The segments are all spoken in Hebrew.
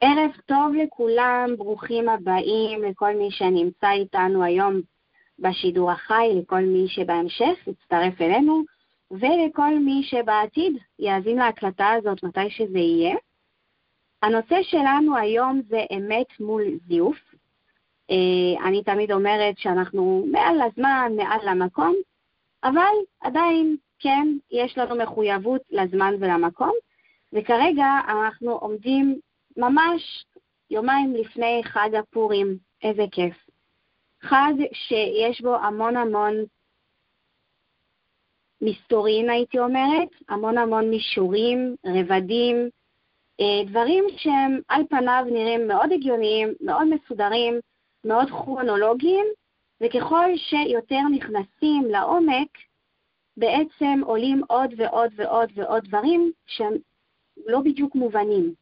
ערב טוב לכולם, ברוכים הבאים לכל מי שנמצא איתנו היום בשידור החי, לכל מי שבהמשך יצטרף אלינו, ולכל מי שבעתיד יאזין להקלטה הזאת מתי שזה יהיה. הנושא שלנו היום זה אמת מול זיוף. אני תמיד אומרת שאנחנו מעל הזמן, מעל למקום, אבל עדיין כן, יש לנו מחויבות לזמן ולמקום, וכרגע אנחנו עומדים ממש יומיים לפני חג הפורים. איזה כיף. חג שיש בו המון מסתורין, הייתי אומרת, המון מישורים, רבדים, דברים שהם על פניו נראים מאוד הגיוניים, מאוד מסודרים, מאוד כרונולוגיים, וככל שיותר נכנסים לעומק, בעצם עולים עוד דברים שהם לא בדיוק מובנים.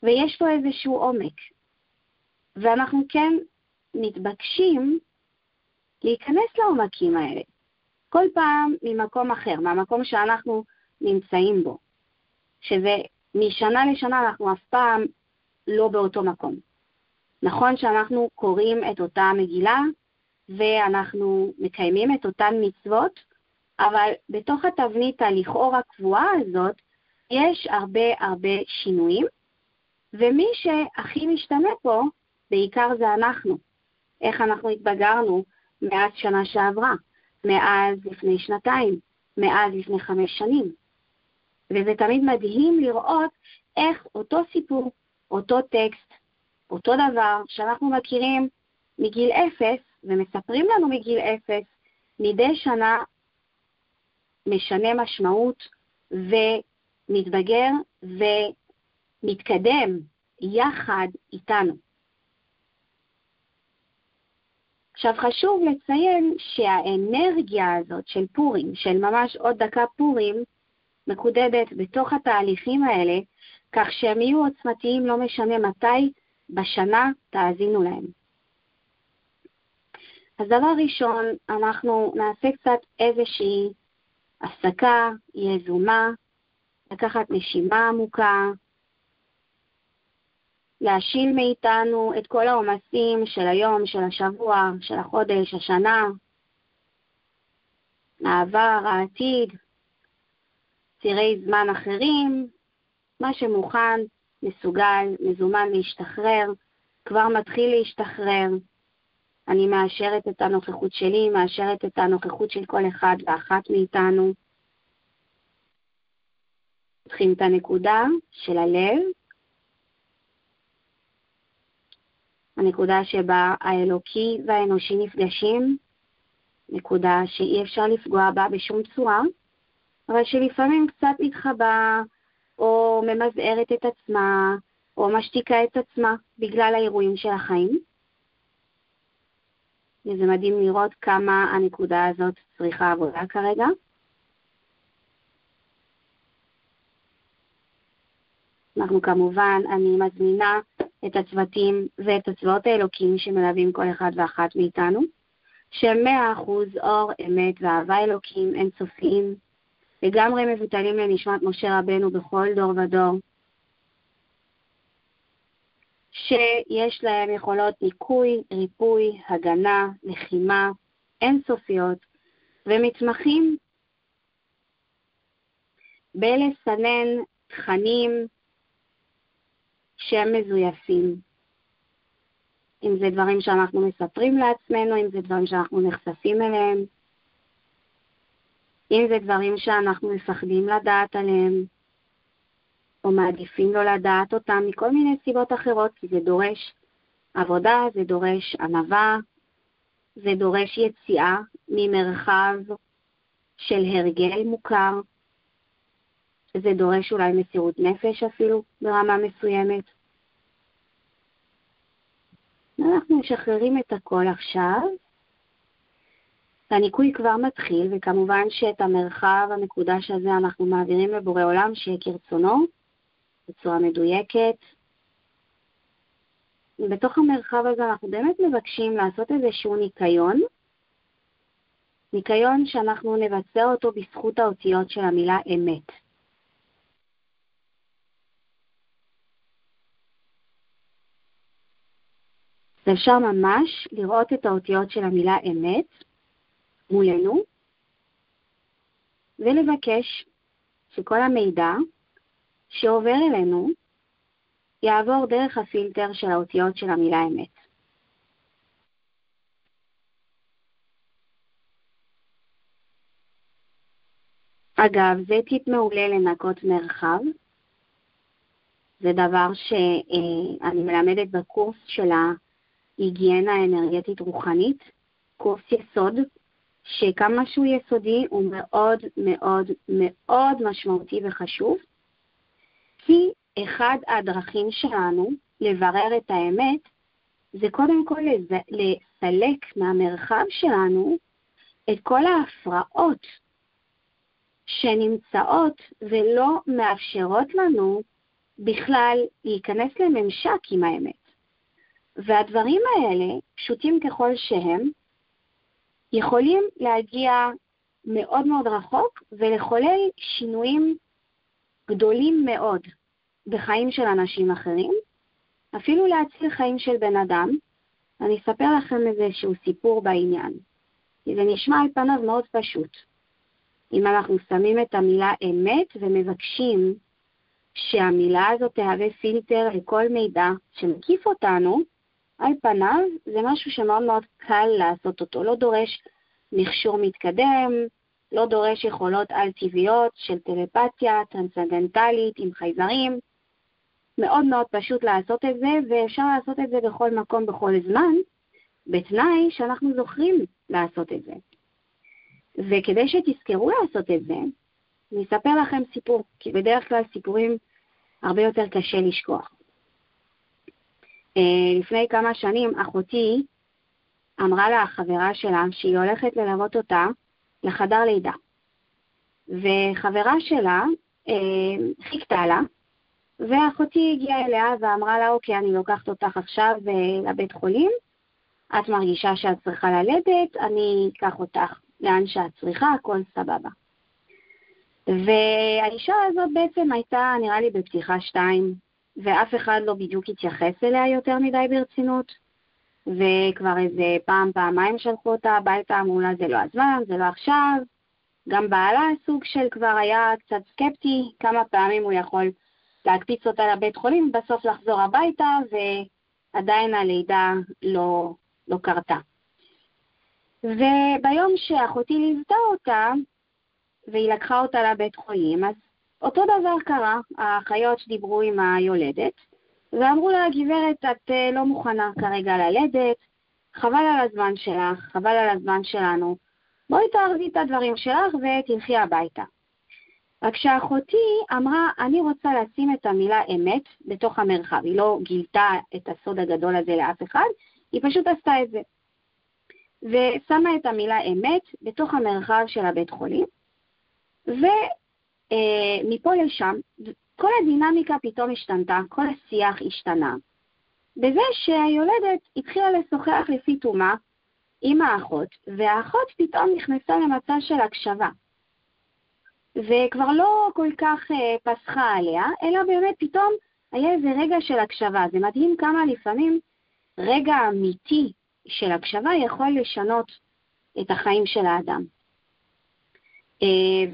ויש פה איזשהו עומק. ואנחנו כן מתבקשים להיכנס לעומקים האלה. כל פעם ממקום אחר, מהמקום שאנחנו נמצאים בו. שזה משנה לשנה אנחנו אף פעם לא באותו מקום. נכון שאנחנו קוראים את אותה מגילה, ואנחנו מקיימים את אותן מצוות, אבל בתוך התבנית הלכאורה הקבועה הזאת, יש הרבה שינויים, ומי שהכי משתנה פה, בעיקר זה אנחנו. איך אנחנו התבגרנו מאז שנה שעברה, מאז לפני שנתיים, מאז לפני 5 שנים. וזה תמיד מדהים לראות איך אותו סיפור, אותו טקסט, אותו דבר שאנחנו מכירים מגיל 0, ומספרים לנו מגיל 0, מדי שנה משנה משמעות ומתבגר ומתקדם יחד איתנו. עכשיו חשוב לציין שהאנרגיה הזאת של פורים, של ממש עוד דקה פורים, מקודדת בתוך התהליכים האלה, כך שהם יהיו עוצמתיים לא משנה מתי בשנה תאזינו להם. אז דבר ראשון, אנחנו נעשה קצת איזושהי הפסקה יזומה, לקחת נשימה עמוקה, להשיל מאיתנו את כל העומסים של היום, של השבוע, של החודש, השנה, העבר, העתיד, צירי זמן אחרים, מה שמוכן, מסוגל, מזומן להשתחרר, כבר מתחיל להשתחרר. אני מאשרת את הנוכחות שלי, מאשרת את הנוכחות של כל אחד ואחת מאיתנו. פותחים את הנקודה של הלב, הנקודה שבה האלוקי והאנושי נפגשים, נקודה שאי אפשר לפגוע בה בשום צורה, אבל שלפעמים קצת מתחבא, או ממזערת את עצמה, או משתיקה את עצמה בגלל האירועים של החיים. וזה מדהים לראות כמה הנקודה הזאת צריכה עבודה כרגע. אנחנו כמובן, אני מזמינה את הצוותים ואת הצבאות האלוקים שמלווים כל אחד ואחת מאיתנו, שהם 100% אור, אמת ואהבה אלוקים אינסופיים, לגמרי מבוטלים לנשמת משה רבנו בכל דור ודור, שיש להם יכולות ניקוי, ריפוי, הגנה, לחימה, אינסופיות, ומתמחים בלסנן תכנים שהם מזויפים. אם זה דברים שאנחנו מספרים לעצמנו, אם זה דברים שאנחנו נחשפים אליהם, אם זה דברים שאנחנו מפחדים לדעת עליהם, או מעדיפים לא לדעת אותם מכל מיני סיבות אחרות, כי זה דורש עבודה, זה דורש ענווה, זה דורש יציאה ממרחב של הרגל מוכר, זה דורש אולי מסירות נפש אפילו ברמה מסוימת. אנחנו משחררים את הכל עכשיו, הניקוי כבר מתחיל, וכמובן שאת המרחב המקודש הזה אנחנו מעבירים לבורא עולם שיהיה כרצונו, בצורה מדויקת. בתוך המרחב הזה אנחנו באמת מבקשים לעשות איזשהו ניקיון שאנחנו נבצע אותו בזכות האותיות של המילה אמת. ואפשר ממש לראות את האותיות של המילה אמת מולנו, ולבקש שכל המידע שעובר אלינו יעבור דרך הפילטר של האותיות של המילה אמת. אגב, זה טיפ מעולה לנקות מרחב. זה דבר שאני מלמדת בקורס של ההיגיינה האנרגטית רוחנית, קורס יסוד, שכמה שהוא יסודי הוא מאוד מאוד מאוד משמעותי וחשוב, כי אחד הדרכים שלנו לברר את האמת זה קודם כל לסלק מהמרחב שלנו את כל ההפרעות שנמצאות ולא מאפשרות לנו בכלל להיכנס לממשק עם האמת. והדברים האלה, פשוטים ככל שהם, יכולים להגיע מאוד מאוד רחוק ולחולל שינויים גדולים מאוד בחיים של אנשים אחרים, אפילו להציל חיים של בן אדם. אני אספר לכם איזשהו סיפור בעניין. זה נשמע על פניו מאוד פשוט. אם אנחנו שמים את המילה אמת ומבקשים שהמילה הזאת תהווה פילטר לכל מידע שמקיף אותנו, על פניו זה משהו שמאוד מאוד קל לעשות אותו. לא דורש מכשור מתקדם, לא דורש יכולות על-טבעיות של טלפתיה, טרנסצנדנטלית עם חייזרים. מאוד מאוד פשוט לעשות את זה, ואפשר לעשות את זה בכל מקום, בכל זמן, בתנאי שאנחנו זוכרים לעשות את זה. וכדי שתזכרו לעשות את זה, אני אספר לכם סיפור, כי בדרך כלל סיפורים הרבה יותר קשה לשכוח. לפני כמה שנים אחותי אמרה לה החברה שלה שהיא הולכת ללוות אותה לחדר לידה. וחברה שלה חיכתה לה, ואחותי הגיעה אליה ואמרה לה, אוקיי, אני לוקחת אותך עכשיו לבית חולים, את מרגישה שאת צריכה ללדת, אני אקח אותך לאן שאת צריכה, הכל סבבה. והאישה הזאת בעצם הייתה נראה לי בפתיחה 2, ואף אחד לא בדיוק התייחס אליה יותר מדי ברצינות, וכבר איזה פעמיים שלחו אותה הביתה, אמרו לה זה לא הזמן, זה לא עכשיו. גם בעלה סוג של כבר היה קצת סקפטי, כמה פעמים הוא יכול להקפיץ אותה לבית חולים, בסוף לחזור הביתה, ועדיין הלידה לא קרתה. וביום שאחותי ליוותה אותה, והיא לקחה אותה לבית חולים, אז אותו דבר קרה, האחיות שדיברו עם היולדת, ואמרו לה, גברת, את לא מוכנה כרגע ללדת, חבל על הזמן שלך, חבל על הזמן שלנו, בואי תערבי את הדברים שלך ותלכי הביתה. רק שאחותי אמרה, אני רוצה לשים את המילה אמת בתוך המרחב, היא לא גילתה את הסוד הגדול הזה לאף אחד, היא פשוט עשתה את זה. ושמה את המילה אמת בתוך המרחב של הבית חולים, ומפה לשם, כל הדינמיקה פתאום השתנתה, כל השיח השתנה, בזה שהיולדת התחילה לשוחח לפי תומה עם האחות, והאחות פתאום נכנסה למצב של הקשבה. וכבר לא כל כך פסחה עליה, אלא באמת פתאום היה איזה רגע של הקשבה. זה מדהים כמה לפעמים רגע אמיתי של הקשבה יכול לשנות את החיים של האדם.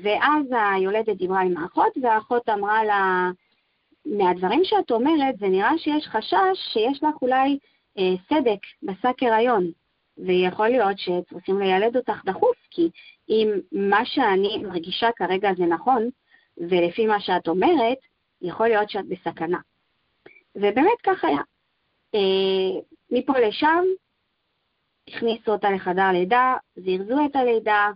ואז היולדת דיברה עם האחות, והאחות אמרה לה, מהדברים שאת אומרת, זה נראה שיש חשש שיש לך אולי סדק בשק הריון, ויכול להיות שצריכים לילד אותך דחוף, כי אם מה שאני מרגישה כרגע זה נכון, ולפי מה שאת אומרת, יכול להיות שאת בסכנה. ובאמת כך היה. מפה לשם, הכניסו אותה לחדר לידה, זרזו את הלידה,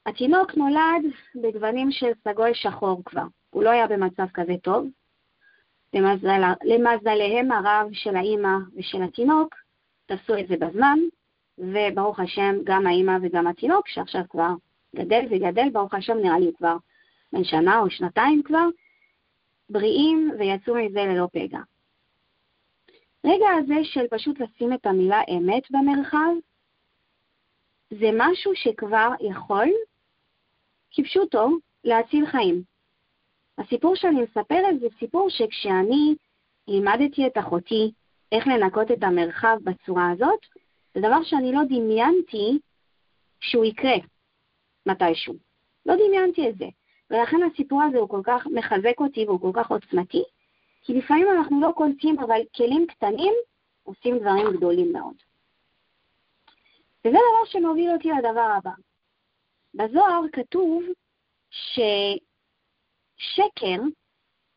התינוק נולד בגוונים של סגול שחור כבר, הוא לא היה במצב כזה טוב. למזליהם הרב של האמא ושל התינוק, תעשו את זה בזמן, וברוך השם גם האמא וגם התינוק, שעכשיו כבר גדל וגדל, ברוך השם נראה לי כבר בין שנה או שנתיים כבר, בריאים ויצאו מזה ללא פגע. רגע הזה של פשוט לשים את המילה אמת במרחב, זה משהו שכבר יכול, כפשוטו, להציל חיים. הסיפור שאני מספרת זה סיפור שכשאני לימדתי את אחותי איך לנקות את המרחב בצורה הזאת, זה דבר שאני לא דמיינתי שהוא יקרה מתישהו. לא דמיינתי את זה. ולכן הסיפור הזה הוא כל כך מחזק אותי והוא כל כך עוצמתי, כי לפעמים אנחנו לא קולטים, אבל כלים קטנים עושים דברים גדולים מאוד. וזה דבר שמוביל אותי לדבר הבא. בזוהר כתוב ששקר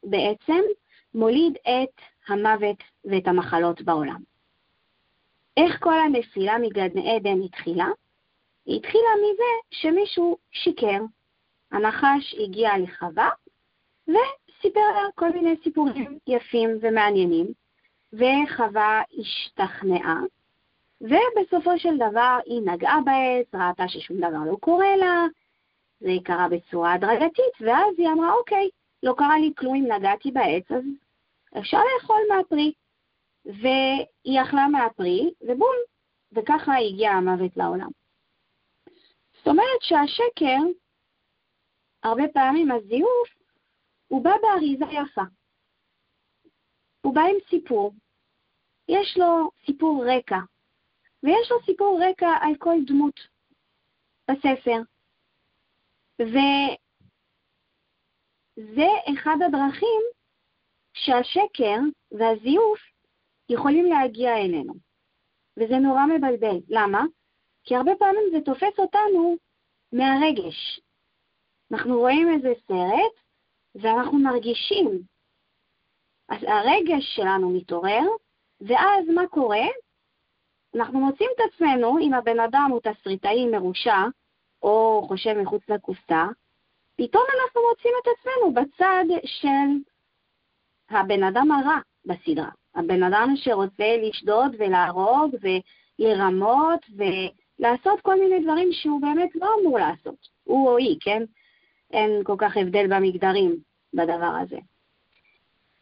בעצם מוליד את המוות ואת המחלות בעולם. איך כל הנפילה מגן עדן התחילה? היא התחילה מזה שמישהו שיקר. הנחש הגיע לחווה וסיפר לה כל מיני סיפורים יפים ומעניינים, וחווה השתכנעה, ובסופו של דבר היא נגעה בעץ, ראתה ששום דבר לא קורה לה, זה קרה בצורה הדרגתית, ואז היא אמרה, אוקיי, לא קרה לי כלום אם נגעתי בעץ, אז אפשר לאכול מהפרי. והיא אכלה מהפרי, ובום, וככה הגיע המוות לעולם. זאת אומרת שהשקר, הרבה פעמים הזיוף, הוא בא באריזה יפה. הוא בא עם סיפור. יש לו סיפור רקע, ויש לו סיפור רקע על כל דמות בספר. וזה אחד הדרכים שהשקר והזיוף יכולים להגיע אלינו. וזה נורא מבלבל. למה? כי הרבה פעמים זה תופס אותנו מהרגש. אנחנו רואים איזה סרט, ואנחנו מרגישים. אז הרגש שלנו מתעורר, ואז מה קורה? אנחנו מוצאים את עצמנו, אם הבן אדם הוא תסריטאי מרושע, או חושב מחוץ לקופסה, פתאום אנחנו מוצאים את עצמנו בצד של הבן אדם הרע בסדרה. הבן אדם שרוצה לשדוד ולהרוג ולרמות ולעשות כל מיני דברים שהוא באמת לא אמור לעשות. הוא או היא, כן? אין כל כך הבדל במגדרים בדבר הזה.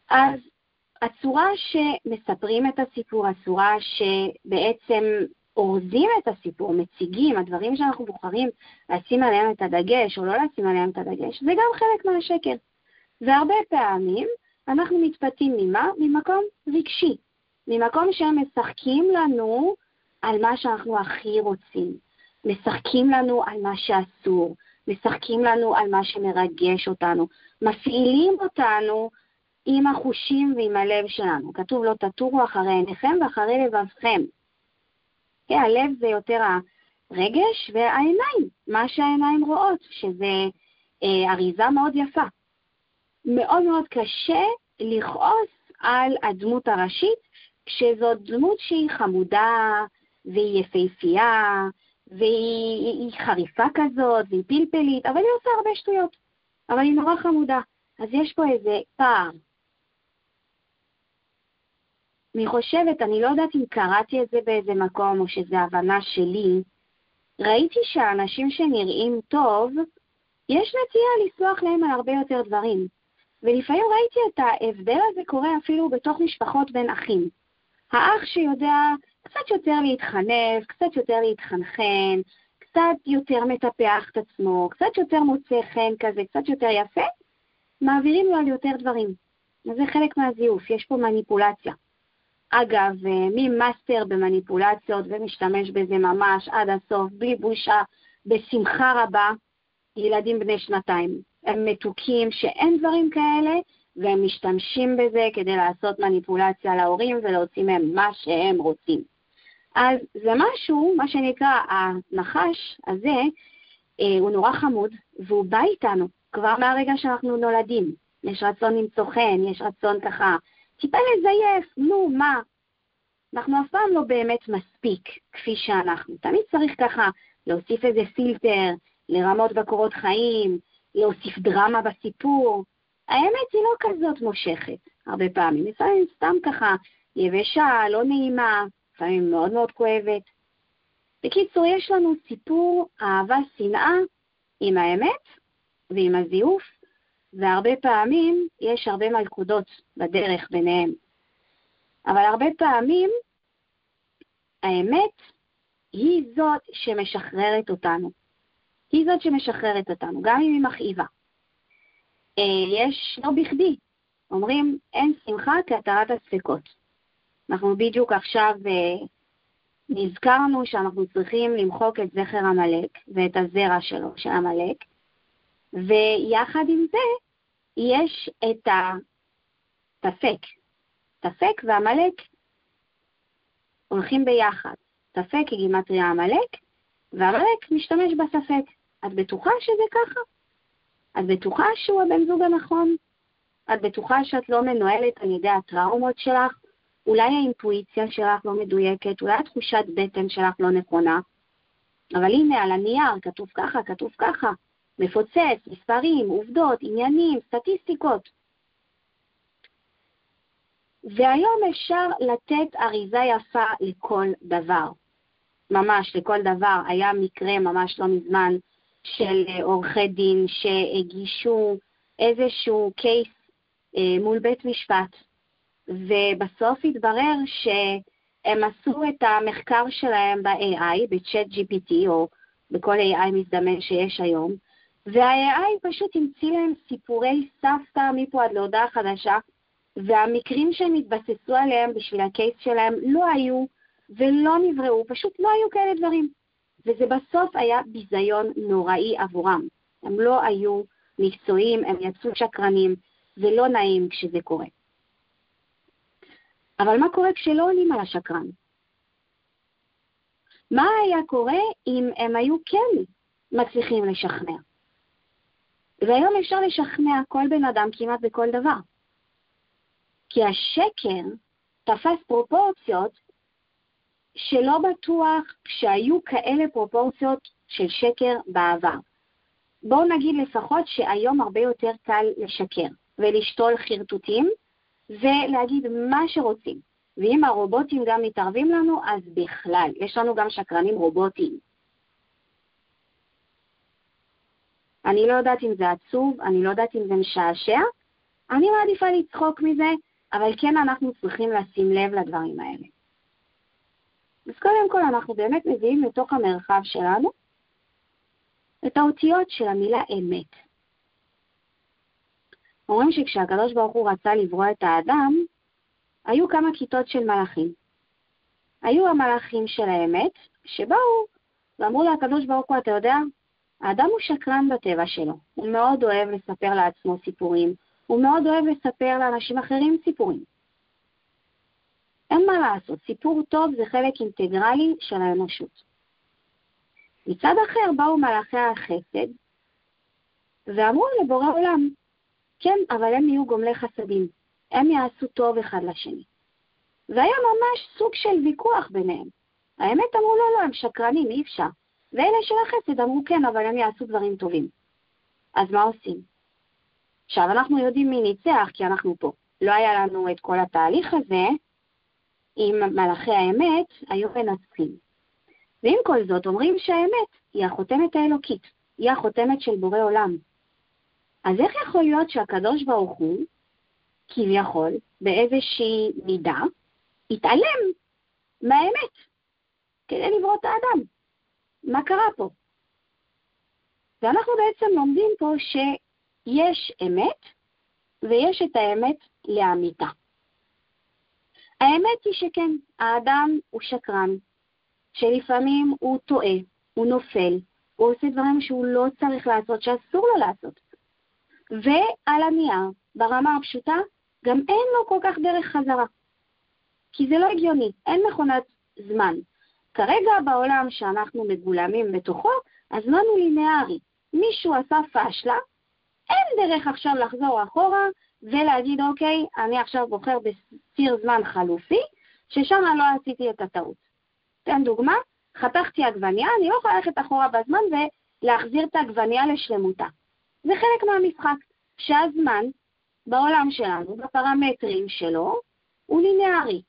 אז הצורה שמספרים את הסיפור, הצורה שבעצם אורזים את הסיפור, מציגים, הדברים שאנחנו בוחרים לשים עליהם את הדגש או לא לשים עליהם את הדגש, זה גם חלק מהשקר. והרבה פעמים אנחנו מתפתים ממה? ממקום רגשי. ממקום שהם משחקים לנו על מה שאנחנו הכי רוצים. משחקים לנו על מה שאסור. משחקים לנו על מה שמרגש אותנו. מפעילים אותנו עם החושים ועם הלב שלנו. כתוב לא תטורו אחרי עיניכם ואחרי לבבכם. הלב זה יותר הרגש והעיניים, מה שהעיניים רואות, שזה אריזה מאוד יפה. מאוד מאוד קשה לכעוס על הדמות הראשית, כשזו דמות שהיא חמודה והיא יפהפייה, והיא חריפה כזאת, והיא פלפלית, אבל היא עושה הרבה שטויות. אבל היא נורא חמודה. אז יש פה איזה פער. אני חושבת, אני לא יודעת אם קראתי את זה באיזה מקום, או שזה הבנה שלי, ראיתי שהאנשים שנראים טוב, יש נטייה לסלוח להם על הרבה יותר דברים. ולפעמים ראיתי את ההבדל הזה קורה אפילו בתוך משפחות בין אחים. האח שיודע קצת יותר להתחנף, קצת יותר להתחנחן, קצת יותר מטפח את עצמו, קצת יותר מוצא חן כזה, קצת יותר יפה, מעבירים לו על יותר דברים. וזה חלק מהזיוף, יש פה מניפולציה. אגב, מי מאסטר במניפולציות ומשתמש בזה ממש עד הסוף, בלי בושה, בשמחה רבה, ילדים בני 2. הם מתוקים שאין דברים כאלה, והם משתמשים בזה כדי לעשות מניפולציה להורים ולהוציא מהם מה שהם רוצים. אז זה משהו, מה שנקרא הנחש הזה, הוא נורא חמוד, והוא בא איתנו כבר מהרגע שאנחנו נולדים. יש רצון למצוא חן, יש רצון ככה, טיפה לזייף, נו, מה? אנחנו אף פעם לא באמת מספיק כפי שאנחנו. תמיד צריך ככה להוסיף איזה פילטר, לרמות בקורות חיים, להוסיף דרמה בסיפור. האמת היא לא כזאת מושכת, הרבה פעמים. לפעמים סתם ככה יבשה, לא נעימה, לפעמים מאוד מאוד כואבת. בקיצור, יש לנו סיפור אהבה שנאה עם האמת ועם הזיוף, והרבה פעמים יש הרבה מלכודות בדרך ביניהם. אבל הרבה פעמים האמת היא זאת שמשחררת אותנו. היא זאת שמשחררת אותנו, גם אם היא מכאיבה. יש לא בכדי, אומרים אין שמחה כהתרת הספקות. אנחנו בדיוק עכשיו נזכרנו שאנחנו צריכים למחוק את זכר עמלק ואת הזרע שלו, של עמלק, ויחד עם זה יש את התפק. תפק ועמלק הולכים ביחד. תפק היא גימטריה עמלק, ועמלק משתמש בספק. את בטוחה שזה ככה? את בטוחה שהוא הבן זוג הנכון? את בטוחה שאת לא מנוהלת על ידי הטראומות שלך? אולי האינטואיציה שלך לא מדויקת, אולי התחושת בטן שלך לא נכונה, אבל הנה על הנייר כתוב ככה, כתוב ככה, מפוצץ, מספרים, עובדות, עניינים, סטטיסטיקות. והיום אפשר לתת אריזה יפה לכל דבר. ממש לכל דבר. היה מקרה ממש לא מזמן של עורכי דין שהגישו איזשהו קייס מול בית משפט, ובסוף התברר שהם עשו את המחקר שלהם ב-AI, ב-Chat GPT או בכל AI מזדמן שיש היום, וה-AI פשוט המציא להם סיפורי סבתא מפה עד להודעה חדשה, והמקרים שהם התבססו עליהם בשביל הקייס שלהם לא היו ולא נבראו, פשוט לא היו כאלה דברים. וזה בסוף היה ביזיון נוראי עבורם. הם לא היו מקצועיים, הם יצאו שקרנים, זה לא נעים כשזה קורה. אבל מה קורה כשלא עולים על השקרן? מה היה קורה אם הם היו כן מצליחים לשכנע? והיום אפשר לשכנע כל בן אדם כמעט בכל דבר. כי השקר תפס פרופורציות שלא בטוח שהיו כאלה פרופורציות של שקר בעבר. בואו נגיד לפחות שהיום הרבה יותר קל לשקר ולשתול חרטוטים ולהגיד מה שרוצים. ואם הרובוטים גם מתערבים לנו, אז בכלל, יש לנו גם שקרנים רובוטיים. אני לא יודעת אם זה עצוב, אני לא יודעת אם זה משעשע, אני מעדיפה לצחוק מזה, אבל כן אנחנו צריכים לשים לב לדברים האלה. אז קודם כל אנחנו באמת מביאים לתוך המרחב שלנו את האותיות של המילה אמת. אומרים שכשהקדוש ברוך הוא רצה לברוא את האדם, היו כמה כיתות של מלאכים. היו המלאכים של האמת, שבאו ואמרו לקדוש ברוך הוא, אתה יודע, האדם הוא שקרן בטבע שלו. הוא מאוד אוהב לספר לעצמו סיפורים, הוא מאוד אוהב לספר לאנשים אחרים סיפורים. אין מה לעשות, סיפור טוב זה חלק אינטגרלי של האנושות. מצד אחר באו מלאכי החסד ואמרו לבורא עולם, כן, אבל הם יהיו גומלי חסדים, הם יעשו טוב אחד לשני. והיה ממש סוג של ויכוח ביניהם. האמת אמרו לא, הם שקרנים, אי אפשר. ואלה של החסד אמרו כן, אבל הם יעשו דברים טובים. אז מה עושים? עכשיו אנחנו יודעים מי ניצח, כי אנחנו פה. לא היה לנו את כל התהליך הזה, אם מלאכי האמת היו מנצחים. ועם כל זאת אומרים שהאמת היא החותמת האלוקית, היא החותמת של בורא עולם. אז איך יכול להיות שהקדוש ברוך הוא, כביכול, באיזושהי מידה, יתעלם מהאמת כדי לברוא את האדם? מה קרה פה? ואנחנו בעצם לומדים פה שיש אמת ויש את האמת לאמיתה. האמת היא שכן, האדם הוא שקרן, שלפעמים הוא טועה, הוא נופל, הוא עושה דברים שהוא לא צריך לעשות, שאסור לו לעשות. ועל הנייר, ברמה הפשוטה, גם אין לו כל כך דרך חזרה. כי זה לא הגיוני, אין מכונת זמן. כרגע בעולם שאנחנו מגולמים בתוכו, הזמן הוא ליניארי. מישהו עשה פשלה, אין דרך עכשיו לחזור אחורה ולהגיד, אוקיי, אני עכשיו בוחר בסיר זמן חלופי, ששם לא עשיתי את הטעות. תן דוגמה, חתכתי עגבניה, אני לא יכולה ללכת אחורה בזמן ולהחזיר את העגבניה לשלמותה. זה חלק מהמשחק, שהזמן בעולם שלנו, בפרמטרים שלו, הוא ליניארי.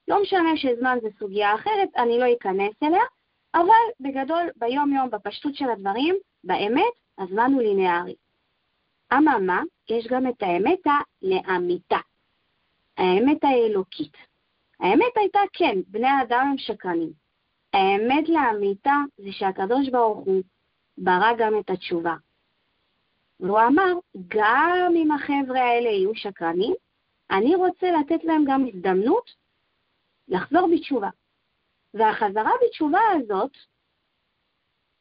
לא משנה שזמן זה סוגיה אחרת, אני לא אכנס אליה, אבל בגדול, ביום יום, בפשטות של הדברים, באמת, הזמן הוא ליניארי. אממה, יש גם את האמת לאמיתה, האמת האלוקית. האמת הייתה כן, בני האדם הם שקרנים. האמת לאמיתה זה שהקדוש ברוך הוא ברא גם את התשובה. והוא אמר, גם אם החבר'ה האלה יהיו שקרנים, אני רוצה לתת להם גם הזדמנות לחזור בתשובה. והחזרה בתשובה הזאת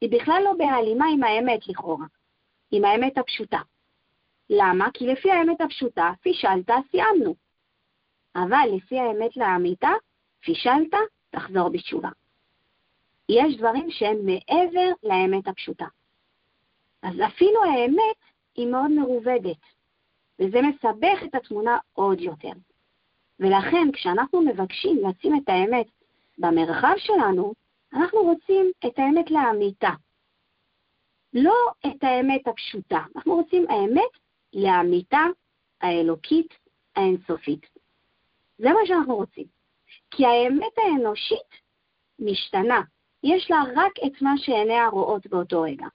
היא בכלל לא בהלימה עם האמת לכאורה, עם האמת הפשוטה. למה? כי לפי האמת הפשוטה, פישלת, סיימנו. אבל לפי האמת לאמיתה, פישלת, תחזור בתשובה. יש דברים שהם מעבר לאמת הפשוטה. אז אפילו האמת היא מאוד מרובדת, וזה מסבך את התמונה עוד יותר. ולכן כשאנחנו מבקשים לשים את האמת במרחב שלנו, אנחנו רוצים את האמת לאמיתה. לא את האמת הפשוטה, אנחנו רוצים האמת לאמיתה האלוקית האינסופית. זה מה שאנחנו רוצים. כי האמת האנושית משתנה. יש לה רק את מה שעיניה רואות באותו רגע.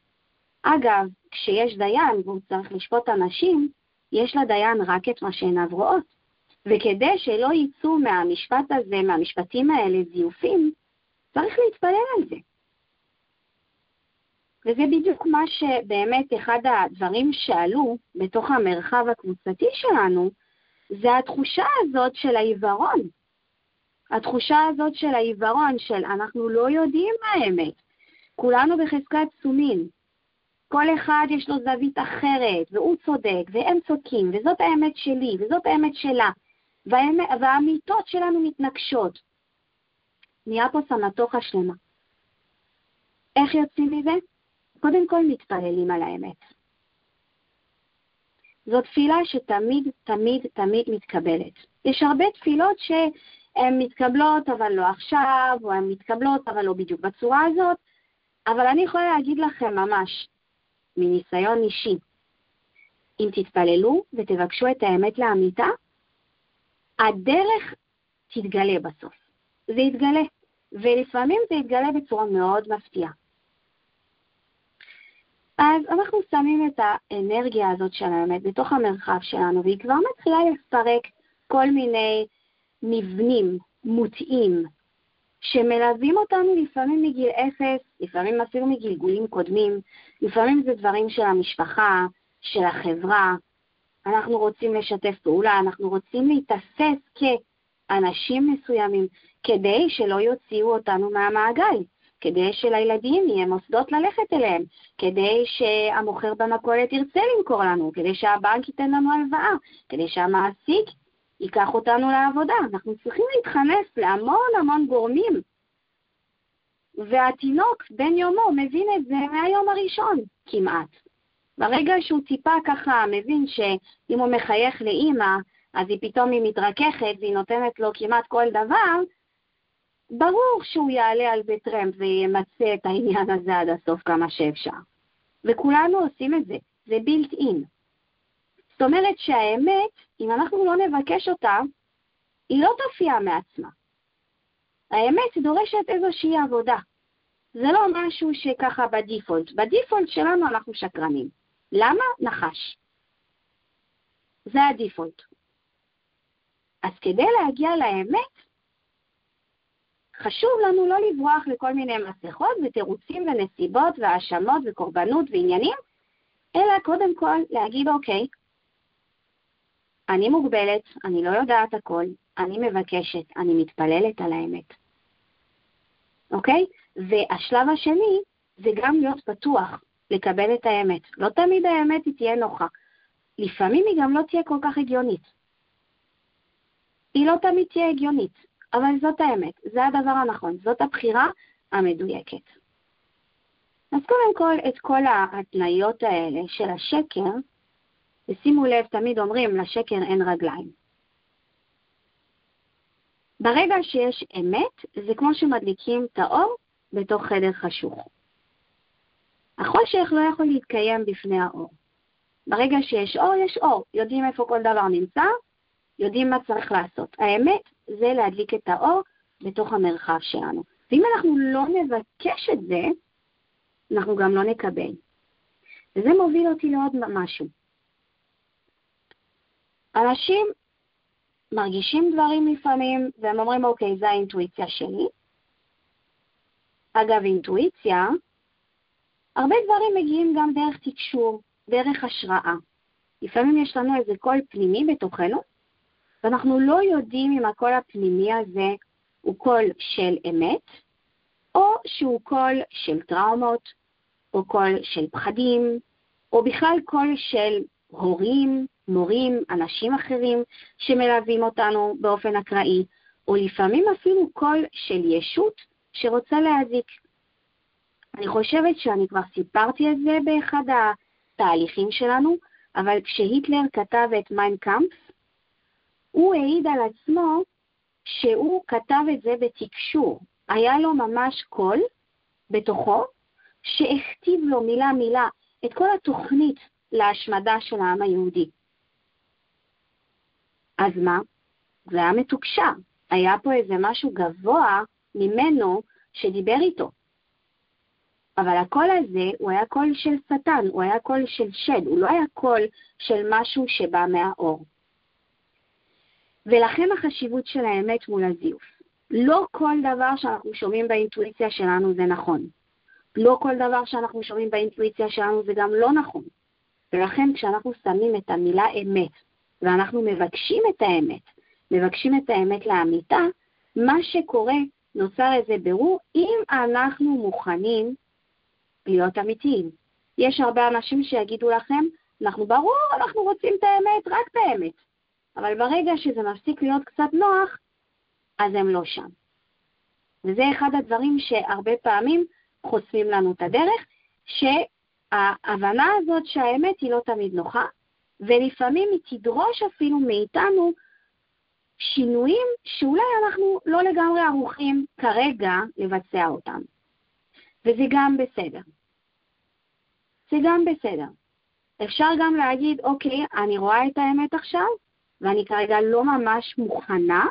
אגב, כשיש דיין והוא צריך לשפוט אנשים, יש לדיין רק את מה שעיניו רואות. וכדי שלא יצאו מהמשפט הזה, מהמשפטים האלה זיופים, צריך להתפלל על זה. וזה בדיוק מה שבאמת אחד הדברים שעלו בתוך המרחב הקבוצתי שלנו, זה התחושה הזאת של העיוורון. התחושה הזאת של העיוורון, של אנחנו לא יודעים מה האמת. כולנו בחזקת סומין. כל אחד יש לו זווית אחרת, והוא צודק, והם צודקים, וזאת האמת שלי, וזאת האמת שלה. והאמיתות שלנו מתנגשות. נהיה פה סמטוחה שלמה. איך יוצאים מזה? קודם כל מתפללים על האמת. זו תפילה שתמיד, תמיד, תמיד מתקבלת. יש הרבה תפילות שהן מתקבלות אבל לא עכשיו, או הן מתקבלות אבל לא בדיוק בצורה הזאת, אבל אני יכולה להגיד לכם ממש, מניסיון אישי, אם תתפללו ותבקשו את האמת לאמיתה, הדרך תתגלה בסוף. זה יתגלה, ולפעמים זה יתגלה בצורה מאוד מפתיעה. אז אנחנו שמים את האנרגיה הזאת של האמת בתוך המרחב שלנו, והיא כבר מתחילה לפרק כל מיני מבנים מוטעים, שמלווים אותנו לפעמים מגיל 0, לפעמים אפילו מגלגולים קודמים, לפעמים זה דברים של המשפחה, של החברה, אנחנו רוצים לשתף פעולה, אנחנו רוצים להתאסף כאנשים מסוימים, כדי שלא יוציאו אותנו מהמעגל, כדי שלילדים יהיה מוסדות ללכת אליהם, כדי שהמוכר במכולת ירצה למכור לנו, כדי שהבנק ייתן לנו הלוואה, כדי שהמעסיק ייקח אותנו לעבודה. אנחנו צריכים להתחנף להמון המון גורמים. והתינוק בן יומו מבין את זה מהיום הראשון כמעט. ברגע שהוא טיפה ככה מבין שאם הוא מחייך לאמא, אז פתאום היא מתרככת והיא נותנת לו כמעט כל דבר, ברור שהוא יעלה על זה טרמפ וימצא את העניין הזה עד הסוף כמה שאפשר. וכולנו עושים את זה, זה בילט אין. זאת אומרת שהאמת, אם אנחנו לא נבקש אותה, היא לא תופיע מעצמה. האמת דורשת איזושהי עבודה. זה לא משהו שככה בדיפולט. בדיפולט שלנו אנחנו שקרנים. למה? נחש. זה הדיפולט. אז כדי להגיע לאמת, חשוב לנו לא לברוח לכל מיני מסכות ותירוצים ונסיבות והאשמות וקורבנות ועניינים, אלא קודם כל להגיד אוקיי, אני מוגבלת, אני לא יודעת הכל, אני מבקשת, אני מתפללת על האמת. אוקיי? והשלב השני זה גם להיות פתוח לקבל את האמת. לא תמיד האמת היא תהיה נוחה. לפעמים היא גם לא תהיה כל כך הגיונית. היא לא תמיד תהיה הגיונית, אבל זאת האמת, זה הדבר הנכון, זאת הבחירה המדויקת. אז קודם כל, את כל ההתניות האלה של השקר, ושימו לב, תמיד אומרים, לשקר אין רגליים. ברגע שיש אמת, זה כמו שמדליקים את האור בתוך חדר חשוך. החושך לא יכול להתקיים בפני האור. ברגע שיש אור, יש אור. יודעים איפה כל דבר נמצא, יודעים מה צריך לעשות. האמת זה להדליק את האור בתוך המרחב שלנו. ואם אנחנו לא נבקש את זה, אנחנו גם לא נקבל. וזה מוביל אותי לעוד משהו. אנשים מרגישים דברים לפעמים, והם אומרים, אוקיי, זה האינטואיציה שלי. אגב, אינטואיציה, הרבה דברים מגיעים גם דרך תקשור, דרך השראה. לפעמים יש לנו איזה קול פנימי בתוכנו, ואנחנו לא יודעים אם הקול הפנימי הזה הוא קול של אמת, או שהוא קול של טראומות, או קול של פחדים, או בכלל קול של הורים, מורים, אנשים אחרים שמלווים אותנו באופן אקראי, או לפעמים אפילו קול של ישות שרוצה להזיק. אני חושבת שאני כבר סיפרתי את זה באחד התהליכים שלנו, אבל כשהיטלר כתב את מיין קאמפף, הוא העיד על עצמו שהוא כתב את זה בתקשור. היה לו ממש קול בתוכו, שהכתיב לו מילה מילה את כל התוכנית להשמדה של העם היהודי. אז מה? זה היה מתוקשר. היה פה איזה משהו גבוה ממנו שדיבר איתו. אבל הקול הזה הוא היה קול של שטן, הוא היה קול של שד, הוא לא היה קול של משהו שבא מהאור. ולכן החשיבות של האמת מול הזיוף. לא כל דבר שאנחנו שומעים באינטואיציה שלנו זה נכון. לא כל דבר שאנחנו שומעים באינטואיציה שלנו זה גם לא נכון. ולכן כשאנחנו שמים את המילה אמת, ואנחנו מבקשים את האמת לאמיתה, מה שקורה נוצר איזה ברור אם אנחנו מוכנים להיות אמיתיים. יש הרבה אנשים שיגידו לכם, אנחנו רוצים את האמת רק באמת. אבל ברגע שזה מפסיק להיות קצת נוח, אז הם לא שם. וזה אחד הדברים שהרבה פעמים חושפים לנו את הדרך, שההבנה הזאת שהאמת היא לא תמיד נוחה, ולפעמים היא תדרוש אפילו מאיתנו שינויים שאולי אנחנו לא לגמרי ערוכים כרגע לבצע אותם. וזה גם בסדר. זה גם בסדר. אפשר גם להגיד, אוקיי, אני רואה את האמת עכשיו, ואני כרגע לא ממש מוכנה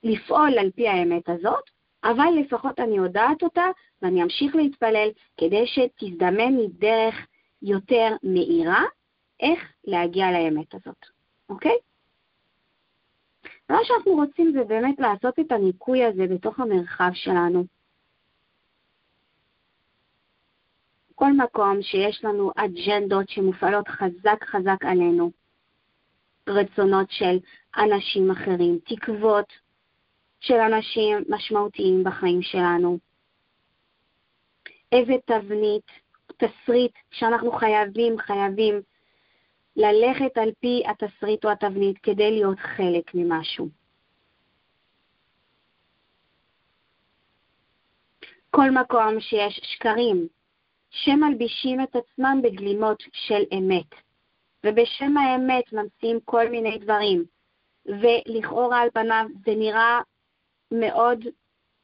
לפעול על פי האמת הזאת, אבל לפחות אני יודעת אותה, ואני אמשיך להתפלל כדי שתזדמן לי דרך יותר מהירה, איך להגיע לאמת הזאת. אוקיי? מה שאנחנו רוצים זה באמת לעשות את הניקוי הזה בתוך המרחב שלנו. כל מקום שיש לנו אג'נדות שמופעלות חזק חזק עלינו, רצונות של אנשים אחרים, תקוות של אנשים משמעותיים בחיים שלנו, איזה תסריט שאנחנו חייבים ללכת על פי התסריט או התבנית כדי להיות חלק ממשהו. כל מקום שיש שקרים שמלבישים את עצמם בגלימות של אמת, ובשם האמת ממציאים כל מיני דברים, ולכאורה על פניו זה נראה מאוד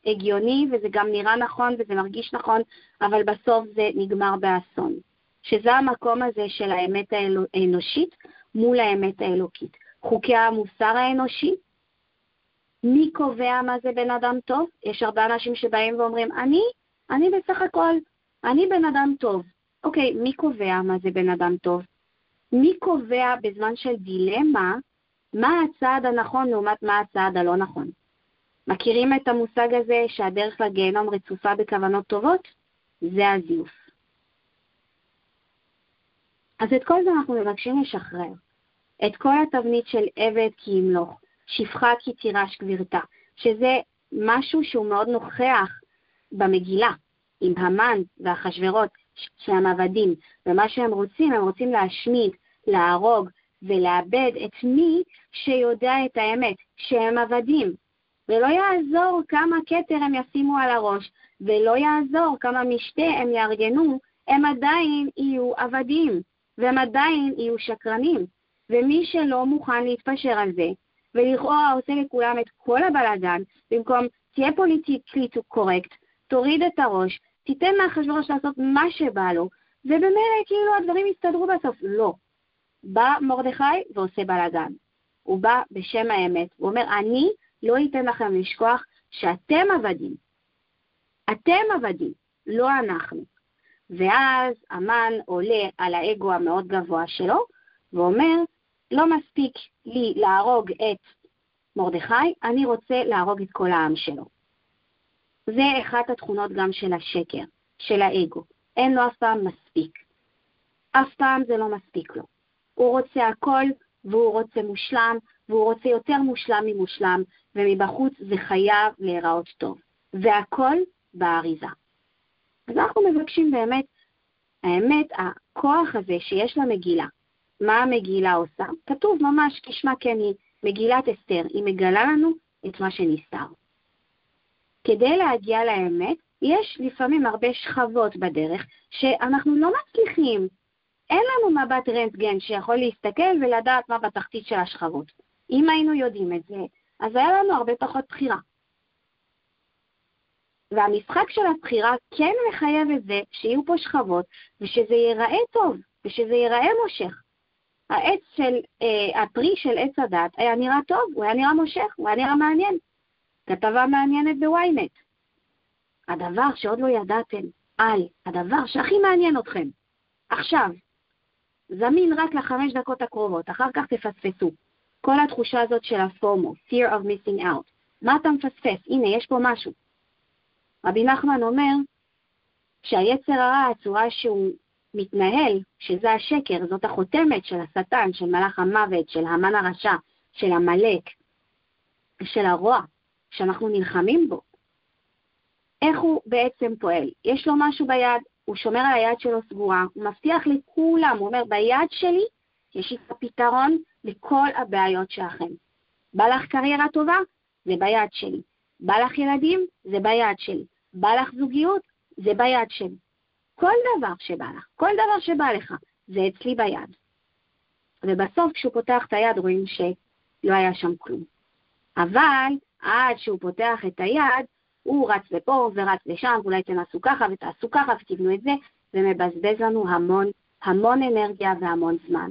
הגיוני, וזה גם נראה נכון, וזה מרגיש נכון, אבל בסוף זה נגמר באסון. שזה המקום הזה של האמת האנושית מול האמת האלוקית. חוקי המוסר האנושי, מי קובע מה זה בן אדם טוב? יש הרבה אנשים שבאים ואומרים, אני בסך הכל, אני בן אדם טוב. אוקיי, מי קובע מה זה בן אדם טוב? מי קובע בזמן של דילמה, מה הצעד הנכון לעומת מה הצעד הלא נכון? מכירים את המושג הזה שהדרך לגיהנום רצופה בכוונות טובות? זה הזיוף. אז את כל זה אנחנו מבקשים לשחרר. את כל התבנית של עבד כי ימלוך, שפחה כי תירש גבירתה, שזה משהו שהוא מאוד נוכח במגילה, עם המן והחשברות שהם עבדים, ומה שהם רוצים, הם רוצים להשמיד, להרוג ולאבד את מי שיודע את האמת, שהם עבדים. ולא יעזור כמה כתר הם ישימו על הראש, ולא יעזור כמה משתה הם יארגנו, הם עדיין יהיו עבדים, והם עדיין יהיו שקרנים. ומי שלא מוכן להתפשר על זה, ולכאורה עושה לכולם את כל הבלגן, במקום תהיה פוליטיקלי קורקט, תוריד את הראש, תיתן לאחשוורוש לעשות מה שבא לו, ובמילא כאילו הדברים יסתדרו בסוף. לא. בא מרדכי ועושה בלגן. הוא בא בשם האמת. הוא אומר, אני לא ייתן לכם לשכוח שאתם עבדים. אתם עבדים, לא אנחנו. ואז המן עולה על האגו המאוד גבוה שלו, ואומר, לא מספיק לי להרוג את מרדכי, אני רוצה להרוג את כל העם שלו. זה אחת התכונות גם של השקר, של האגו. אין לו אף פעם מספיק. אף פעם זה לא מספיק לו. הוא רוצה הכל, והוא רוצה מושלם, והוא רוצה יותר מושלם ממושלם, ומבחוץ זה חייב להיראות טוב. והכל באריזה. אז אנחנו מבקשים באמת, האמת, הכוח הזה שיש למגילה, מה המגילה עושה? כתוב ממש כשמה כן היא, מגילת אסתר, היא מגלה לנו את מה שנסתר. כדי להגיע לאמת, יש לפעמים הרבה שכבות בדרך שאנחנו לא מצליחים. אין לנו מבט רנטגן שיכול להסתכל ולדעת מה בתחתית של השכבות. אם היינו יודעים את זה, אז היה לנו הרבה פחות בחירה. והמשחק של הבחירה כן מחייב את זה שיהיו פה שכבות, ושזה ייראה טוב, ושזה ייראה מושך. הפרי של עץ הדת היה נראה טוב, הוא היה נראה מושך, הוא היה נראה מעניין. כתבה מעניינת בוויינט. הדבר שעוד לא ידעתם, הדבר שהכי מעניין אתכם, עכשיו, זמין רק ל5 דקות הקרובות, אחר כך תפספסו. כל התחושה הזאת של הפומו, fear of missing out. מה אתה מפספס? הנה, יש פה משהו. רבי נחמן אומר שהיצר הרע, הצורה שהוא מתנהל, שזה השקר, זאת החותמת של השטן, של מלאך המוות, של המן הרשע, של המלאק, של הרוע, שאנחנו נלחמים בו. איך הוא בעצם פועל? יש לו משהו ביד, הוא שומר על היד שלו סגורה, הוא מבטיח לכולם, הוא אומר, ביד שלי יש את הפתרון לכל הבעיות שלכם. בא לך קריירה טובה? זה ביד שלי. בא לך ילדים? זה ביד שלי. בא לך זוגיות? זה ביד שלי. כל דבר שבא לך, כל דבר שבא לך, זה אצלי ביד. ובסוף כשהוא פותח את היד רואים שלא היה שם כלום. אבל עד שהוא פותח את היד, הוא רץ לפה ורץ לשם, ואולי תנסו ככה ותעשו ככה ותבנו את זה, ומבזבז לנו המון אנרגיה והמון זמן.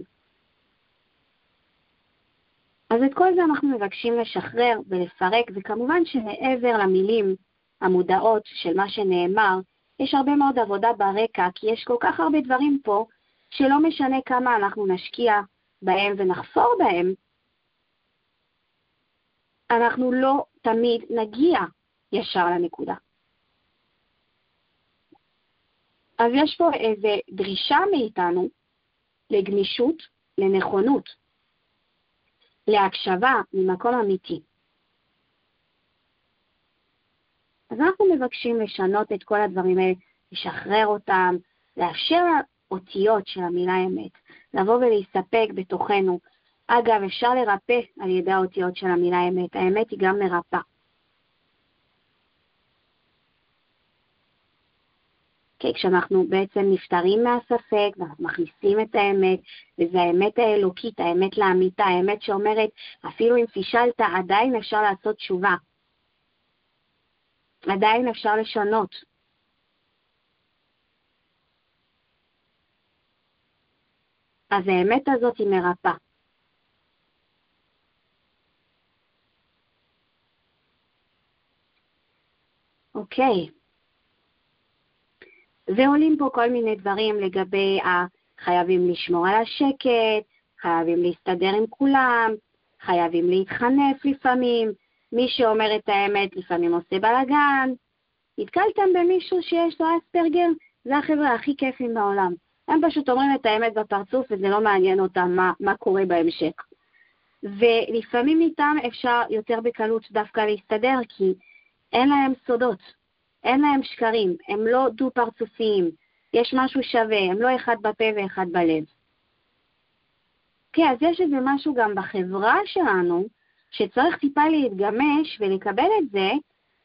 אז את כל זה אנחנו מבקשים לשחרר ולפרק, וכמובן שמעבר למילים המודעות של מה שנאמר, יש הרבה מאוד עבודה ברקע, כי יש כל כך הרבה דברים פה, שלא משנה כמה אנחנו נשקיע בהם ונחפור בהם, אנחנו לא תמיד נגיע ישר לנקודה. אז יש פה איזו דרישה מאיתנו לגמישות, לנכונות, להקשבה ממקום אמיתי. אז אנחנו מבקשים לשנות את כל הדברים האלה, לשחרר אותם, לאפשר אותיות של המילה אמת, לבוא ולהסתפק בתוכנו. אגב, אפשר לרפא על ידי האותיות של המילה אמת. האמת היא גם מרפא. כי כשאנחנו בעצם נפטרים מהספק, ואנחנו מכניסים את האמת, וזו האמת האלוקית, האמת לאמיתה, האמת שאומרת, אפילו אם פישלת, עדיין אפשר לעשות תשובה. עדיין אפשר לשנות. אז האמת הזאת היא מרפא. אוקיי. ועולים פה כל מיני דברים לגבי חייבים לשמור על השקט, חייבים להסתדר עם כולם, חייבים להתחנף לפעמים, מי שאומר את האמת לפעמים עושה בלגן. התקלתם במישהו שיש לו אספרגר? זה החבר'ה הכי כיפים בעולם. הם פשוט אומרים את האמת בפרצוף וזה לא מעניין אותם מה קורה בהמשך. ולפעמים איתם אפשר יותר בקלות דווקא להסתדר כי אין להם סודות. אין להם שקרים, הם לא דו-פרצופיים, יש משהו שווה, הם לא אחד בפה ואחד בלב. כן, אז יש איזה משהו גם בחברה שלנו, שצריך טיפה להתגמש ולקבל את זה,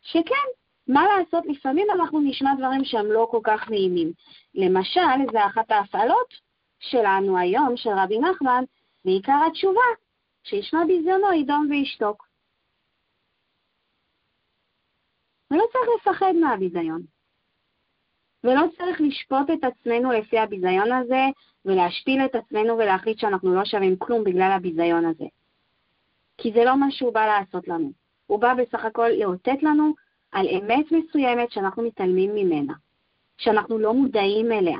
שכן, מה לעשות, לפעמים אנחנו נשמע דברים שהם לא כל כך נעימים. למשל, זה אחת ההפעלות שלנו היום, של רבי נחמן, בעיקר התשובה, שישמע ביזיונו, ידום וישתוק. ולא צריך לפחד מהביזיון. ולא צריך לשפוט את עצמנו לפי הביזיון הזה, ולהשפיל את עצמנו ולהחליט שאנחנו לא שווים כלום בגלל הביזיון הזה. כי זה לא מה שהוא בא לעשות לנו. הוא בא בסך הכל לאותת לנו על אמת מסוימת שאנחנו מתעלמים ממנה. שאנחנו לא מודעים אליה.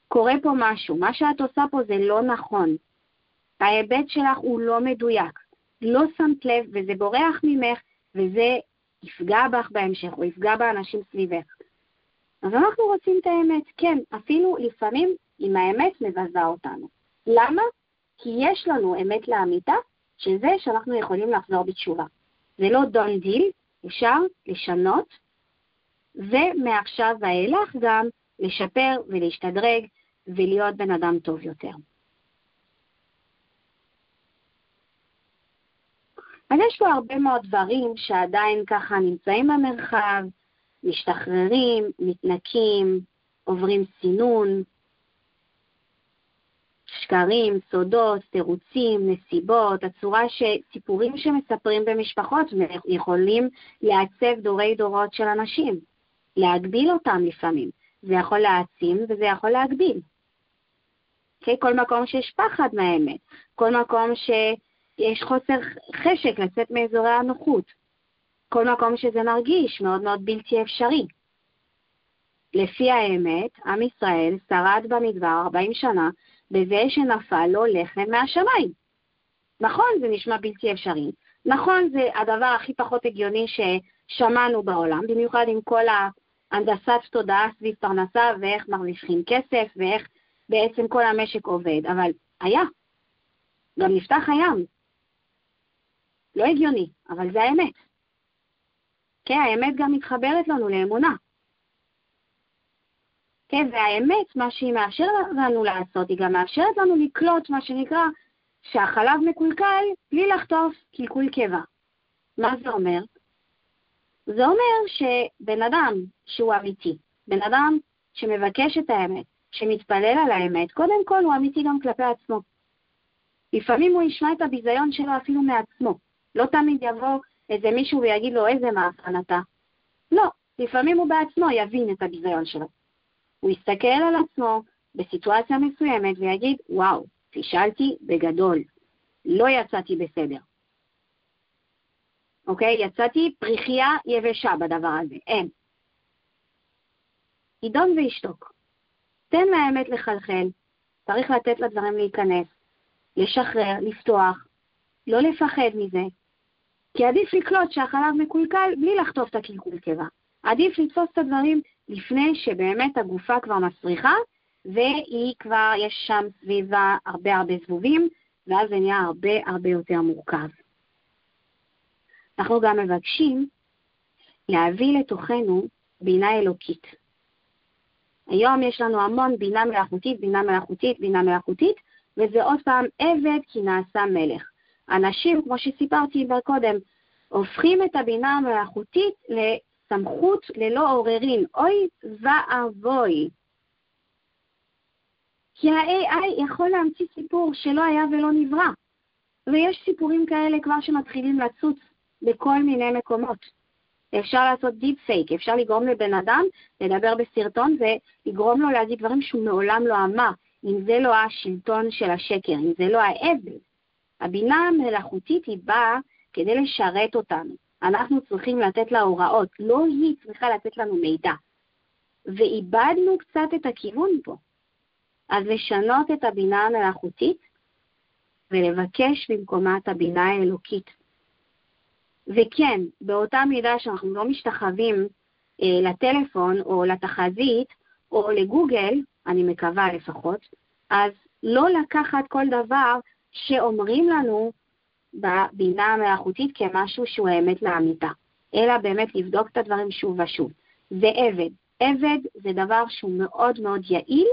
קורה פה משהו. מה שאת עושה פה זה לא נכון. ההיבט שלך הוא לא מדויק. לא שמת לב וזה בורח ממך וזה יפגע בך בהמשך, או יפגע באנשים סביבך. אז אנחנו רוצים את האמת, כן, אפילו לפעמים אם האמת מבזה אותנו. למה? כי יש לנו אמת לאמיתה שזה שאנחנו יכולים לחזור בתשובה. זה לא דון דיל, אפשר לשנות, ומעכשיו ואילך גם לשפר ולהשתדרג ולהיות בן אדם טוב יותר. אז יש פה הרבה מאוד דברים שעדיין ככה נמצאים במרחב, משתחררים, מתנקים, עוברים סינון, שקרים, סודות, תירוצים, נסיבות, הצורה שסיפורים שמספרים במשפחות יכולים לעצב דורי דורות של אנשים, להגביל אותם לפעמים. זה יכול להעצים וזה יכול להגביל. כל מקום שיש פחד מהאמת, כל מקום שיש חוסר חשק לצאת מאזורי הנוחות, כל מקום שזה מרגיש מאוד מאוד בלתי אפשרי. לפי האמת, עם ישראל שרד במדבר 40 שנה בזה שנפל לו לחם מהשמיים. נכון, זה נשמע בלתי אפשרי. נכון, זה הדבר הכי פחות הגיוני ששמענו בעולם, במיוחד עם כל ההנדסת תודעה סביב פרנסה ואיך מרוויחים כסף ואיך בעצם כל המשק עובד. אבל היה. גם נפתח הים. לא הגיוני, אבל זה האמת. כן, האמת גם מתחברת לנו לאמונה. כן, והאמת, מה שהיא מאפשרת לנו לעשות, היא גם מאפשרת לנו לקלוט מה שנקרא שהחלב מקולקל בלי לחטוף קלקול קבע. מה זה אומר? זה אומר שבן אדם שהוא אמיתי, בן אדם שמבקש את האמת, שמתפלל על האמת, קודם כל הוא אמיתי גם כלפי עצמו. לפעמים הוא ישמע את הביזיון שלו אפילו מעצמו. לא תמיד יבוא איזה מישהו ויגיד לו איזה מאפן אתה. לא, לפעמים הוא בעצמו יבין את הביזיון שלו. הוא יסתכל על עצמו בסיטואציה מסוימת ויגיד, וואו, פישלתי בגדול, לא יצאתי בסדר. אוקיי? יצאתי פריחייה יבשה בדבר הזה, אין. ידון וישתוק. תן מהאמת לחלחל, צריך לתת לדברים להיכנס, לשחרר, לפתוח, לא לפחד מזה. כי עדיף לקלוט שהחלב מקולקל בלי לחטוף את הקלקול קבע. עדיף לתפוס את הדברים לפני שבאמת הגופה כבר מסריחה, והיא כבר, יש שם סביבה הרבה זבובים, ואז זה נהיה הרבה יותר מורכב. אנחנו גם מבקשים להביא לתוכנו בינה אלוקית. היום יש לנו המון בינה מלאכותית, וזה עוד פעם עבד כי נעשה מלך. אנשים, כמו שסיפרתי קודם, הופכים את הבינה המלאכותית לסמכות ללא עוררין. אוי ואבוי. כי ה-AI יכול להמציא סיפור שלא היה ולא נברא. ויש סיפורים כאלה כבר שמתחילים לצוץ בכל מיני מקומות. אפשר לעשות דיפ פייק, אפשר לגרום לבן אדם לדבר בסרטון ולגרום לו להגיד דברים שהוא מעולם לא אמר. אם זה לא השלטון של השקר, אם זה לא העבד. הבינה המלאכותית היא באה כדי לשרת אותנו. אנחנו צריכים לתת לה הוראות, לא היא צריכה לתת לנו מידע. ואיבדנו קצת את הכיוון פה. אז לשנות את הבינה המלאכותית ולבקש במקומה את הבינה האלוקית. וכן, באותה מידה שאנחנו לא משתחווים לטלפון או לתחזית או לגוגל, אני מקווה לפחות, אז לא לקחת כל דבר שאומרים לנו בבינה המלאכותית כמשהו שהוא האמת לאמיתה, אלא באמת לבדוק את הדברים שוב ושוב. זה עבד. עבד זה דבר שהוא מאוד מאוד יעיל,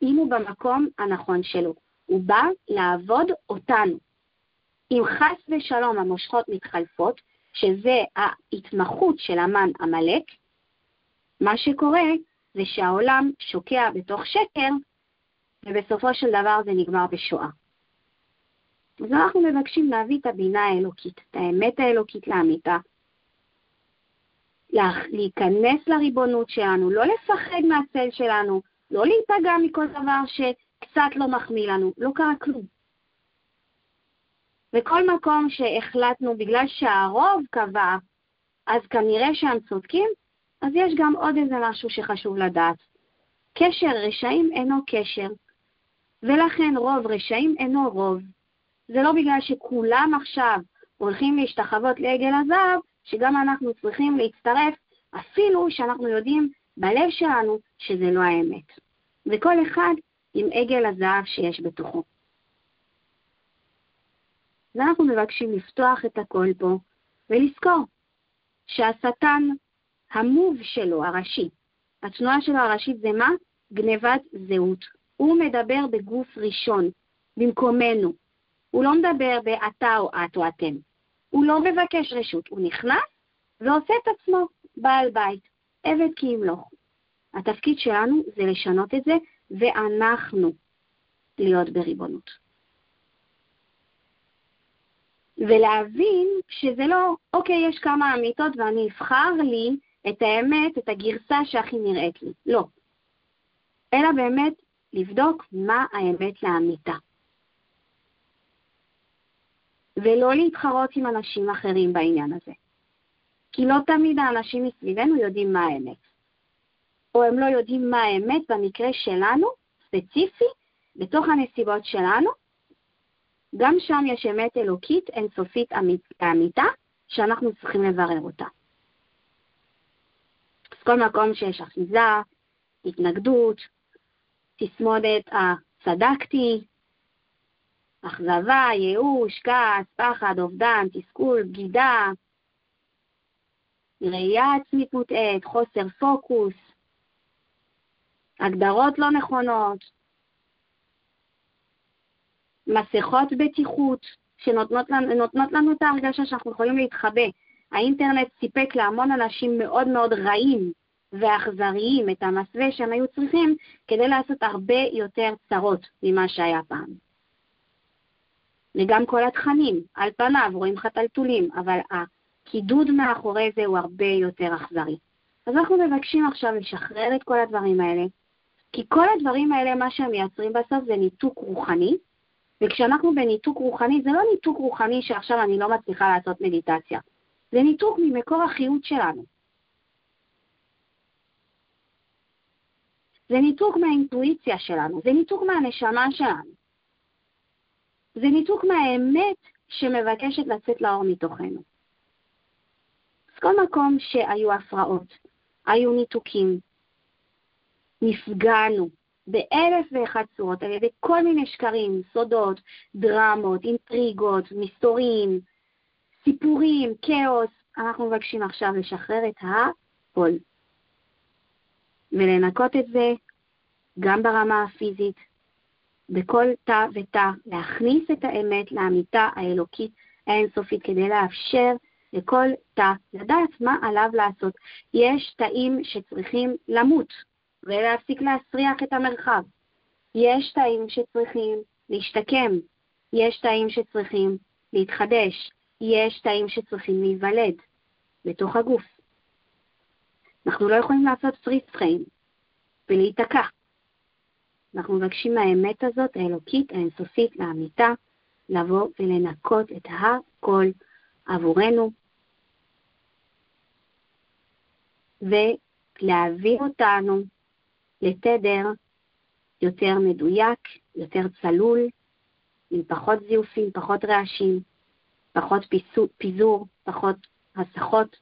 אם הוא במקום הנכון שלו. הוא בא לעבוד אותנו. אם חס ושלום המושכות מתחלפות, שזה ההתמחות של המן המלאק, מה שקורה זה שהעולם שוקע בתוך שקר, ובסופו של דבר זה נגמר בשואה. אז אנחנו מבקשים להביא את הבינה האלוקית, את האמת האלוקית לאמיתה, להיכנס לריבונות שלנו, לא לפחד מהצל שלנו, לא להיפגע מכל דבר שקצת לא מחמיא לנו, לא קרה כלום. וכל מקום שהחלטנו בגלל שהרוב קבע, אז כנראה שהם צודקים, אז יש גם עוד איזה משהו שחשוב לדעת. קשר רשעים אינו קשר, ולכן רוב רשעים אינו רוב. זה לא בגלל שכולם עכשיו הולכים להשתחוות לעגל הזהב, שגם אנחנו צריכים להצטרף, אפילו שאנחנו יודעים בלב שלנו שזה לא האמת. וכל אחד עם עגל הזהב שיש בתוכו. ואנחנו מבקשים לפתוח את הכל פה, ולזכור שהשטן, המוב שלו, הראשי, התנועה שלו הראשית זה מה? גנבת זהות. הוא מדבר בגוף ראשון, במקומנו. הוא לא מדבר באתה או את או אתם. הוא לא מבקש רשות, הוא נכנס ועושה את עצמו בעל בית, עבד כי ימלוך. התפקיד שלנו זה לשנות את זה, ואנחנו להיות בריבונות. ולהבין שזה לא, אוקיי, יש כמה אמיתות ואני אבחר לי את האמת, את הגרסה שהכי נראית לי. לא. אלא באמת לבדוק מה האמת לאמיתה. ולא להתחרות עם אנשים אחרים בעניין הזה. כי לא תמיד האנשים מסביבנו יודעים מה האמת. או הם לא יודעים מה האמת במקרה שלנו, ספציפי, בתוך הנסיבות שלנו. גם שם יש אמת אלוקית אינסופית אמיתה, שאנחנו צריכים לברר אותה. אז כל מקום שיש אחיזה, התנגדות, תסמודת צדקתי, אכזבה, ייאוש, כעס, פחד, אובדן, תסכול, בגידה, ראייה עצמית מוטעת, חוסר פוקוס, הגדרות לא נכונות, מסכות בטיחות שנותנות לנו את ההרגשה שאנחנו יכולים להתחבא. האינטרנט סיפק להמון אנשים מאוד מאוד רעים ואכזריים את המסווה שהם היו צריכים כדי לעשות הרבה יותר צרות ממה שהיה פעם. וגם כל התכנים, על פניו רואים חתלתולים, אבל הקידוד מאחורי זה הוא הרבה יותר אכזרי. אז אנחנו מבקשים עכשיו לשחרר את כל הדברים האלה, כי כל הדברים האלה, מה שהם מייצרים בסוף זה ניתוק רוחני, וכשאנחנו בניתוק רוחני, זה לא ניתוק רוחני שעכשיו אני לא מצליחה לעשות מדיטציה. זה ניתוק ממקור החיות שלנו. זה ניתוק מהאינטואיציה שלנו, זה ניתוק מהנשמה שלנו. זה ניתוק מהאמת שמבקשת לצאת לאור מתוכנו. אז כל מקום שהיו הפרעות, היו ניתוקים, נפגענו באלף ואחת צורות, על ידי כל מיני שקרים, סודות, דרמות, אינטריגות, מסתורים, סיפורים, כאוס, אנחנו מבקשים עכשיו לשחרר את הכל. ולנקות את זה גם ברמה הפיזית, בכל תא ותא, להכניס את האמת לאמיתה האלוקית האינסופית, כדי לאפשר לכל תא לדעת מה עליו לעשות. יש תאים שצריכים למות ולהפסיק להסריח את המרחב. יש תאים שצריכים להשתקם. יש תאים שצריכים להתחדש. יש תאים שצריכים להיוולד בתוך הגוף. אנחנו לא יכולים לעשות פריס חיים ולהיתקע. אנחנו מבקשים מהאמת הזאת, האלוקית, האינסופית, לאמיתה, לבוא ולנקות את הכל עבורנו, ולהביא אותנו לתדר יותר מדויק, יותר צלול, עם פחות זיופים, פחות רעשים, פחות פיזור, פחות הסחות,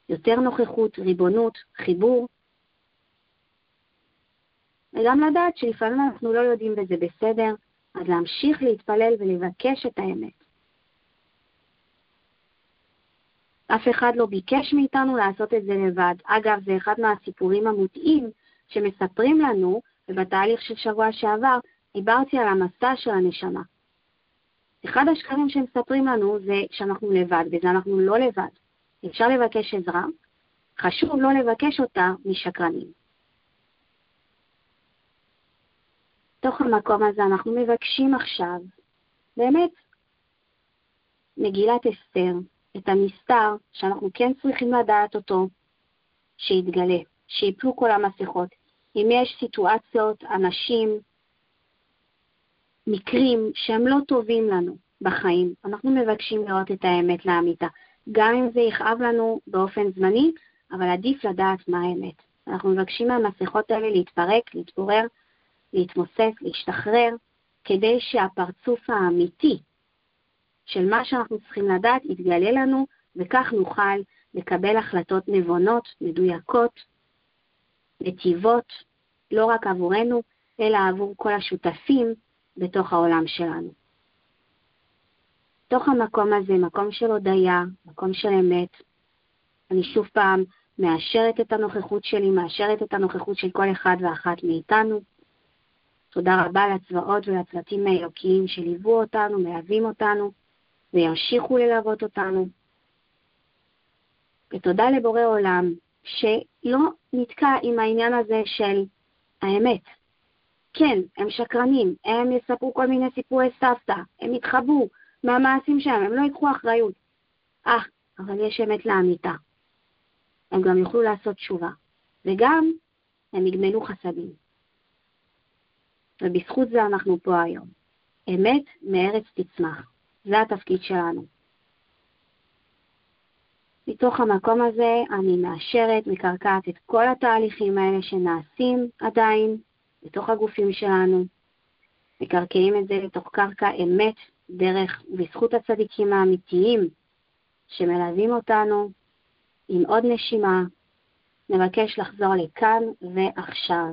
יותר נוכחות, ריבונות, חיבור. וגם לדעת שלפעמים אנחנו לא יודעים וזה בסדר, אז להמשיך להתפלל ולבקש את האמת. אף אחד לא ביקש מאיתנו לעשות את זה לבד. אגב, זה אחד מהסיפורים המוטעים שמספרים לנו, ובתהליך של שבוע שעבר דיברתי על המסע של הנשמה. אחד השקרים שמספרים לנו זה שאנחנו לבד, וזה אנחנו לא לבד. אפשר לבקש עזרה, חשוב לא לבקש אותה משקרנים. תוך המקום הזה אנחנו מבקשים עכשיו, באמת, מגילת אסתר, את המסתר שאנחנו כן צריכים לדעת אותו, שיתגלה, שיפלו כל המסכות. אם יש סיטואציות, אנשים, מקרים שהם לא טובים לנו בחיים, אנחנו מבקשים לראות את האמת לאמיתה. גם אם זה יכאב לנו באופן זמני, אבל עדיף לדעת מה האמת. אנחנו מבקשים מהמסכות האלה להתפרק, להתפורר, להתמוסס, להשתחרר, כדי שהפרצוף האמיתי של מה שאנחנו צריכים לדעת יתגלה לנו, וכך נוכל לקבל החלטות נבונות, מדויקות, נתיבות, לא רק עבורנו, אלא עבור כל השותפים בתוך העולם שלנו. בתוך המקום הזה, מקום של הודיה, מקום של אמת, אני שוב פעם מאשרת את הנוכחות שלי, מאשרת את הנוכחות של כל אחד ואחת מאיתנו. תודה רבה לצבאות ולצוותים האלוקיים שליוו אותנו, מלווים אותנו, וימשיכו ללוות אותנו. ותודה לבורא עולם, שלא נתקע עם העניין הזה של האמת. כן, הם שקרנים, הם יספרו כל מיני סיפורי סבתא, הם יתחבאו מהמעשים שלהם, הם לא יקחו אחריות. אבל יש אמת לאמיתה. הם גם יוכלו לעשות תשובה, וגם הם יגמלו חסדים. ובזכות זה אנחנו פה היום. אמת מארץ תצמח. זה התפקיד שלנו. מתוך המקום הזה אני מאשרת, מקרקעת את כל התהליכים האלה שנעשים עדיין בתוך הגופים שלנו. מקרקעים את זה לתוך קרקע אמת, דרך בזכות הצדיקים האמיתיים שמלווים אותנו. עם עוד נשימה, נבקש לחזור לכאן ועכשיו.